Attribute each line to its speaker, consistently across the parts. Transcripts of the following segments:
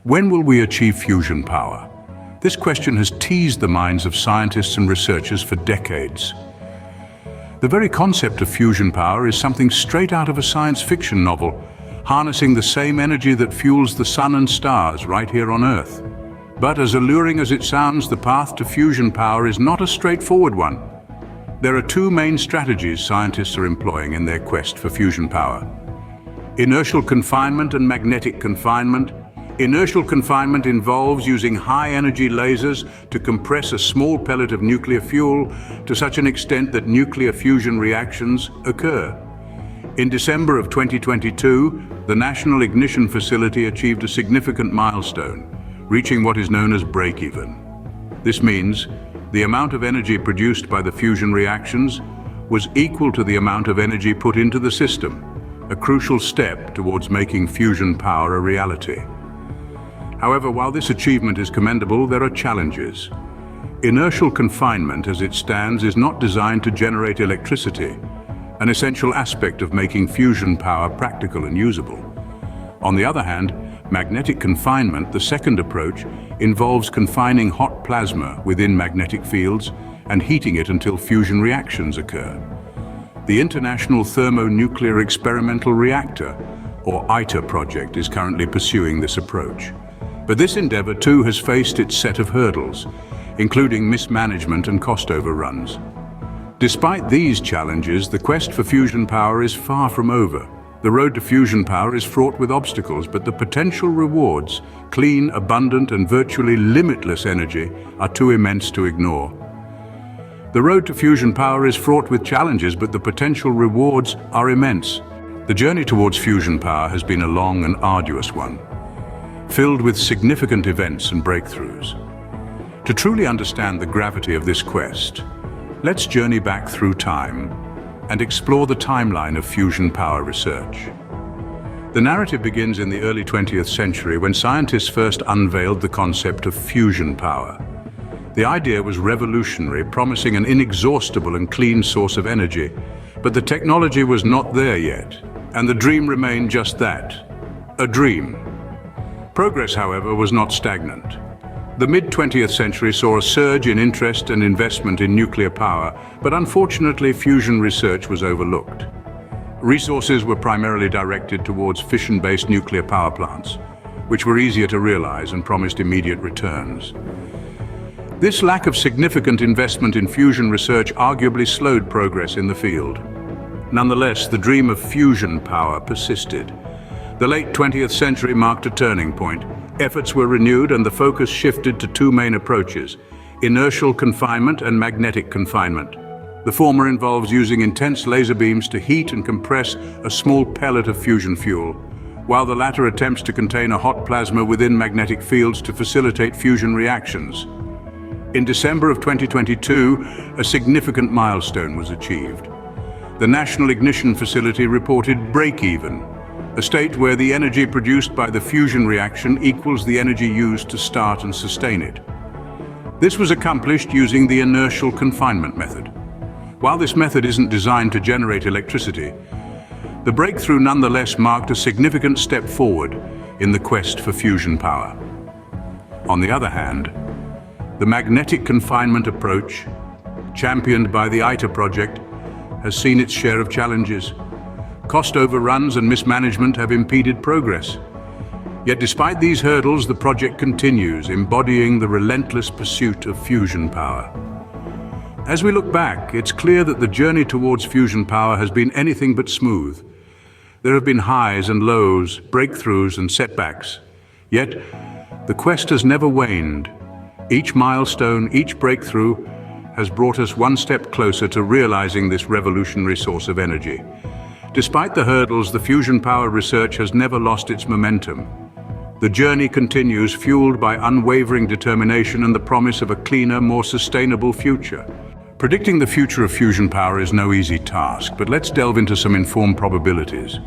Speaker 1: When will we achieve fusion power? This question has teased the minds of scientists and researchers for decades. The very concept of fusion power is something straight out of a science fiction novel, harnessing the same energy that fuels the sun and stars right here on Earth. But as alluring as it sounds, the path to fusion power is not a straightforward one. There are two main strategies scientists are employing in their quest for fusion power: inertial confinement and magnetic confinement. Inertial confinement involves using high-energy lasers to compress a small pellet of nuclear fuel to such an extent that nuclear fusion reactions occur. In December of 2022, the National Ignition Facility achieved a significant milestone, reaching what is known as break-even. This means the amount of energy produced by the fusion reactions was equal to the amount of energy put into the system, a crucial step towards making fusion power a reality. However, while this achievement is commendable, there are challenges. Inertial confinement, as it stands, is not designed to generate electricity, an essential aspect of making fusion power practical and usable. On the other hand, magnetic confinement, the second approach, involves confining hot plasma within magnetic fields and heating it until fusion reactions occur. The International Thermonuclear Experimental Reactor, or ITER project, is currently pursuing this approach. But this endeavor too has faced its set of hurdles, including mismanagement and cost overruns. Despite these challenges, the quest for fusion power is far from over. The road to fusion power is fraught with obstacles, but the potential rewards, clean, abundant, and virtually limitless energy, are too immense to ignore. The road to fusion power is fraught with challenges, but the potential rewards are immense. The journey towards fusion power has been a long and arduous one, filled with significant events and breakthroughs. To truly understand the gravity of this quest, let's journey back through time and explore the timeline of fusion power research. The narrative begins in the early 20th century when scientists first unveiled the concept of fusion power. The idea was revolutionary, promising an inexhaustible and clean source of energy, but the technology was not there yet, and the dream remained just that, a dream. Progress, however, was not stagnant. The mid-20th century saw a surge in interest and investment in nuclear power, but unfortunately fusion research was overlooked. Resources were primarily directed towards fission-based nuclear power plants, which were easier to realize and promised immediate returns. This lack of significant investment in fusion research arguably slowed progress in the field. Nonetheless, the dream of fusion power persisted. The late 20th century marked a turning point. Efforts were renewed and the focus shifted to two main approaches: inertial confinement and magnetic confinement. The former involves using intense laser beams to heat and compress a small pellet of fusion fuel, while the latter attempts to contain a hot plasma within magnetic fields to facilitate fusion reactions. In December of 2022, a significant milestone was achieved. The National Ignition Facility reported break-even, a state where the energy produced by the fusion reaction equals the energy used to start and sustain it. This was accomplished using the inertial confinement method. While this method isn't designed to generate electricity, the breakthrough nonetheless marked a significant step forward in the quest for fusion power. On the other hand, the magnetic confinement approach, championed by the ITER project, has seen its share of challenges. Cost overruns and mismanagement have impeded progress. Yet despite these hurdles, the project continues, embodying the relentless pursuit of fusion power. As we look back, it's clear that the journey towards fusion power has been anything but smooth. There have been highs and lows, breakthroughs and setbacks. Yet, the quest has never waned. Each milestone, each breakthrough, has brought us one step closer to realizing this revolutionary source of energy. Despite the hurdles, the fusion power research has never lost its momentum. The journey continues, fueled by unwavering determination and the promise of a cleaner, more sustainable future. Predicting the future of fusion power is no easy task, but let's delve into some informed probabilities.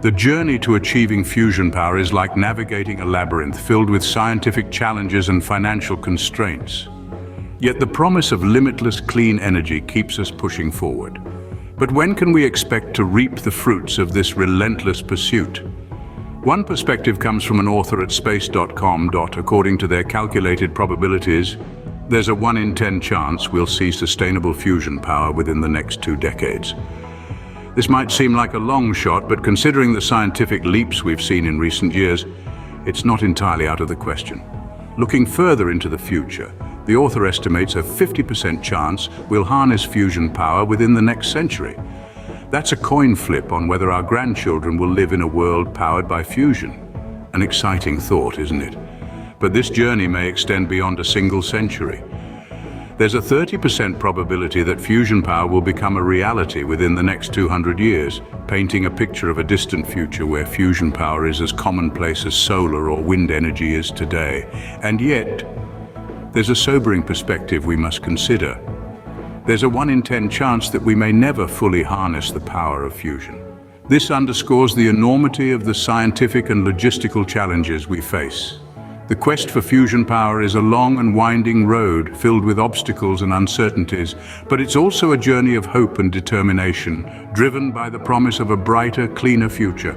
Speaker 1: The journey to achieving fusion power is like navigating a labyrinth filled with scientific challenges and financial constraints. Yet the promise of limitless clean energy keeps us pushing forward. But when can we expect to reap the fruits of this relentless pursuit? One perspective comes from an author at space.com. According to their calculated probabilities, there's a 1 in 10 chance we'll see sustainable fusion power within the next 2 decades. This might seem like a long shot, but considering the scientific leaps we've seen in recent years, it's not entirely out of the question. Looking further into the future, the author estimates a 50% chance we'll harness fusion power within the next century. That's a coin flip on whether our grandchildren will live in a world powered by fusion. An exciting thought, isn't it? But this journey may extend beyond a single century. There's a 30% probability that fusion power will become a reality within the next 200 years, painting a picture of a distant future where fusion power is as commonplace as solar or wind energy is today. And yet, there's a sobering perspective we must consider. There's a 1 in 10 chance that we may never fully harness the power of fusion. This underscores the enormity of the scientific and logistical challenges we face. The quest for fusion power is a long and winding road filled with obstacles and uncertainties, but it's also a journey of hope and determination, driven by the promise of a brighter, cleaner future.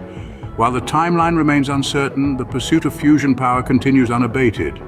Speaker 1: While the timeline remains uncertain, the pursuit of fusion power continues unabated.